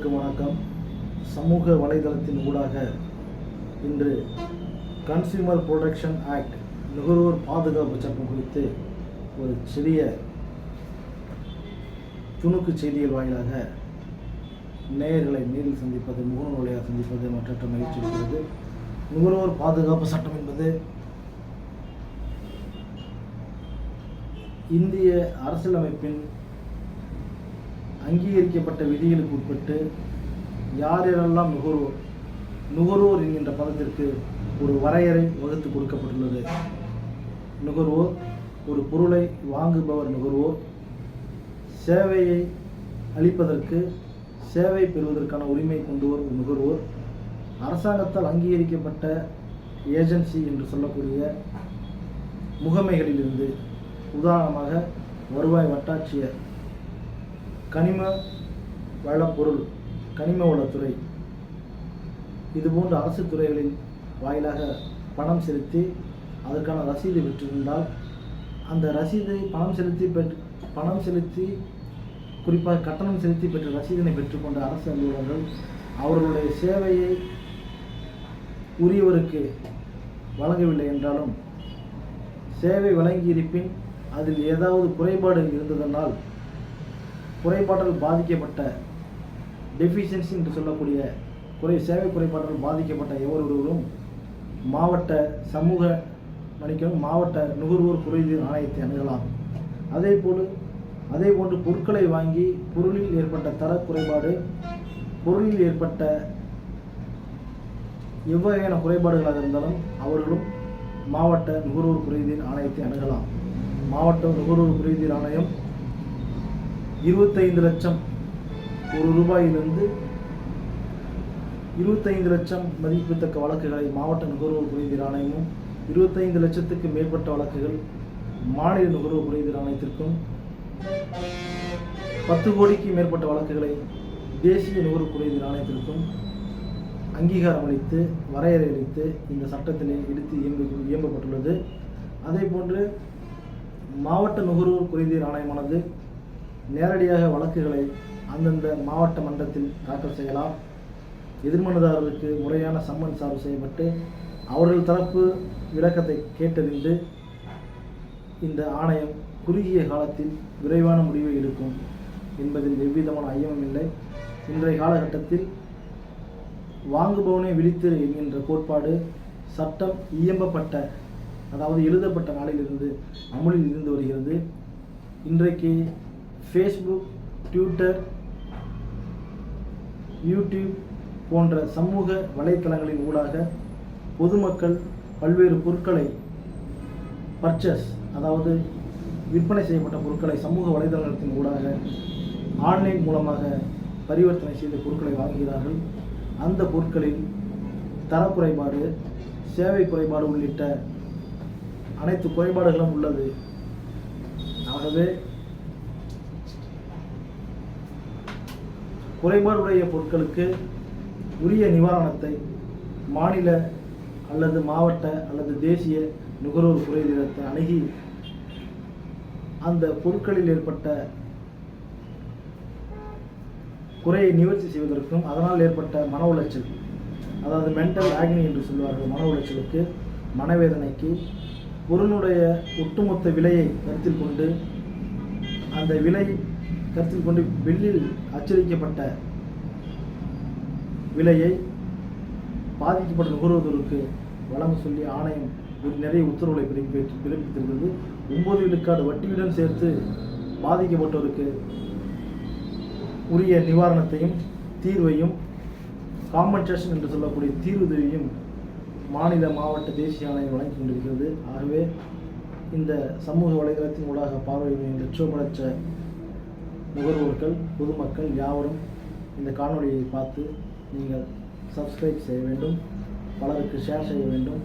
அனைவருக்கும் வணக்கம். சமூக வலைதளத்தின் ஊடாக இன்று கன்சியூமர் ப்ரொடெக்ஷன் ஆக்ட் நுகர்வோர் பாதுகாப்பு சட்டம் குறித்து ஒரு சிறிய துணுக்கு செய்திகள் வாயிலாக நேயர்களை நேரில் சந்திப்பது, முகநூல் வழியாக சந்திப்பது மற்ற மகிழ்ச்சி இருக்கிறது. நுகர்வோர் பாதுகாப்பு சட்டம் என்பது இந்திய அரசியலமைப்பின் அங்கீகரிக்கப்பட்ட விதிகளுக்கு உட்பட்டு யாரெல்லாம் நுகர்வோர் என்கின்ற பதத்திற்கு ஒரு வரையறை வகுத்து கொடுக்கப்பட்டுள்ளது. நுகர்வோர் ஒரு பொருளை வாங்குபவர் நுகர்வோர், சேவையை அளிப்பதற்கு சேவை பெறுவதற்கான உரிமை கொண்டவர் ஒரு நுகர்வோர், அரசாங்கத்தால் அங்கீகரிக்கப்பட்ட ஏஜென்சி என்று சொல்லக்கூடிய முகமைகளிலிருந்து, உதாரணமாக வருவாய் வட்டாட்சியர், கனிம வளப்பொருள், கனிம வளத்துறை, இதுபோன்ற அரசு துறைகளின் வாயிலாக பணம் செலுத்தி அதற்கான ரசீது பெற்றிருந்தால் அந்த ரசீதை பணம் செலுத்தி குறிப்பாக கட்டணம் செலுத்தி பெற்ற ரசீதினை பெற்றுக்கொண்ட அரசு அலுவலர்கள் அவர்களுடைய சேவையை உரியவருக்கு வழங்கவில்லை என்றாலும், சேவை வழங்கியிருப்பின் அதில் ஏதாவது குறைபாடு இருந்ததனால் குறைபாட்டால் பாதிக்கப்பட்ட டெஃபிஷியன்சி என்று சொல்லக்கூடிய சேவை குறைபாட்டால் பாதிக்கப்பட்ட எவரொருவரும் மாவட்ட நுகர்வோர் குறைதீர் ஆணையத்தை அணுகலாம். அதேபோன்று பொருட்களை வாங்கி பொருளில் ஏற்பட்ட தர குறைபாடு, பொருளில் ஏற்பட்ட எவ்வகையான குறைபாடுகளாக இருந்தாலும் அவர்களும் மாவட்ட நுகர்வோர் குறைதீர் ஆணையத்தை அணுகலாம். மாவட்ட நுகர்வோர் குறைதீர் ஆணையம் 25 லட்சம் ரூபாயிலிருந்து 25 லட்சம் மதிப்பிடத்தக்க வழக்குகளை மாவட்ட நுகர்வோர் குறைதீர் ஆணையமும், 25 லட்சத்துக்கு மேற்பட்ட வழக்குகள் மாநில நுகர்வோர் குறைதீர் ஆணையத்திற்கும், 10 கோடிக்கு மேற்பட்ட வழக்குகளை தேசிய நுகர்வோர் குறைதீர் ஆணையத்திற்கும் அங்கீகாரம் அளித்து வரையறை அளித்து இந்த சட்டத்திலே எடுத்து இயம்பப்பட்டுள்ளது. அதேபோன்று மாவட்ட நுகர்வோர் குறைதீர் ஆணையமானது நேரடியாக வழக்குகளை அந்தந்த மாவட்ட மன்றத்தில் தாக்கல் செய்யலாம். எதிர்மனுதாரருக்கு முறையான சம்மன் சார்பு செய்யப்பட்டு அவர்கள் தரப்பு விளக்கத்தை கேட்டறிந்து இந்த ஆணையம் குறுகிய காலத்தில் விரைவான முடிவை எடுக்கும் என்பதில் எவ்விதமான ஐயமும் இல்லை. இன்றைய காலகட்டத்தில் வாங்குபவனே விழித்திரு என்கின்ற கோட்பாடு சட்டம் இயம்பப்பட்ட, அதாவது எழுதப்பட்ட நாளிலிருந்து அமுலில் இருந்து வருகிறது. இன்றைக்கு ஃபேஸ்புக், ட்விட்டர், யூடியூப் போன்ற சமூக வலைத்தளங்களின் ஊடாக பொதுமக்கள் பல்வேறு பொருட்களை அதாவது விற்பனை செய்யப்பட்ட பொருட்களை சமூக வலைதளத்தின் ஊடாக ஆன்லைன் மூலமாக பரிவர்த்தனை செய்த பொருட்களை வாங்குகிறார்கள். அந்த பொருட்களில் தரக்குறைபாடு, சேவை குறைபாடு உள்ளிட்ட அனைத்து குறைபாடுகளும் உள்ளது. ஆகவே குறைபாடுடைய பொருட்களுக்கு உரிய நிவாரணத்தை மாநில அல்லது மாவட்ட அல்லது தேசிய நுகர்வோர் குறைதீரத்தை அணுகி அந்த பொருட்களில் ஏற்பட்ட குறையை நிவர்த்தி செய்வதற்கும், அதனால் ஏற்பட்ட மன உளைச்சல், அதாவது மென்டல் ஆக்னி என்று சொல்வார்கள், மன உளைச்சலுக்கு, மனவேதனைக்கு, பொருளுடைய ஒட்டுமொத்த விலையை கருத்தில் கொண்டு அந்த விலை கருத்தில் கொண்டு பில்லில் அச்சடிக்கப்பட்ட விலையை பாதிக்கப்பட்ட நுகர்வோருக்கு வழங்க சொல்லி ஆணையம் நிறைய உத்தரவுகளை பிறப்பித்திருக்கிறது. 9 விழுக்காடு வட்டியுடன் சேர்த்து பாதிக்கப்பட்டவருக்கு உரிய நிவாரணத்தையும் தீர்வையும், காம்பன்சேஷன் என்று சொல்லக்கூடிய தீர்வுதவியும் மாநில, மாவட்ட, தேசிய ஆணையம் வழங்கி கொண்டிருக்கிறது. ஆகவே இந்த சமூக வலைதளத்தின் ஊடாக பார்வையிடும் லட்சோபலட்ச நுகர்வோர்கள், பொதுமக்கள் யாவரும் இந்த காணொலியை பார்த்து நீங்கள் சப்ஸ்கிரைப் செய்ய வேண்டும், பலருக்கு ஷேர் செய்ய வேண்டும்.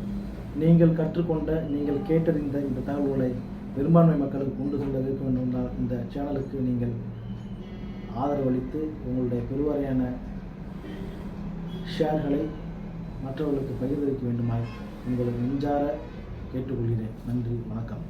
நீங்கள் கற்றுக்கொண்ட, நீங்கள் கேட்டறிந்த இந்த தகவல்களை பெரும்பான்மை மக்களுக்கு கொண்டு செல்ல வேண்டும் என்றால் இந்த சேனலுக்கு நீங்கள் ஆதரவளித்து உங்களுடைய பெருவாரியான ஷேர்களை மற்றவர்களுக்கு பகிர்ந்தளிக்க வேண்டுமாய் உங்களை நெஞ்சார கேட்டுக்கொள்கிறேன். நன்றி, வணக்கம்.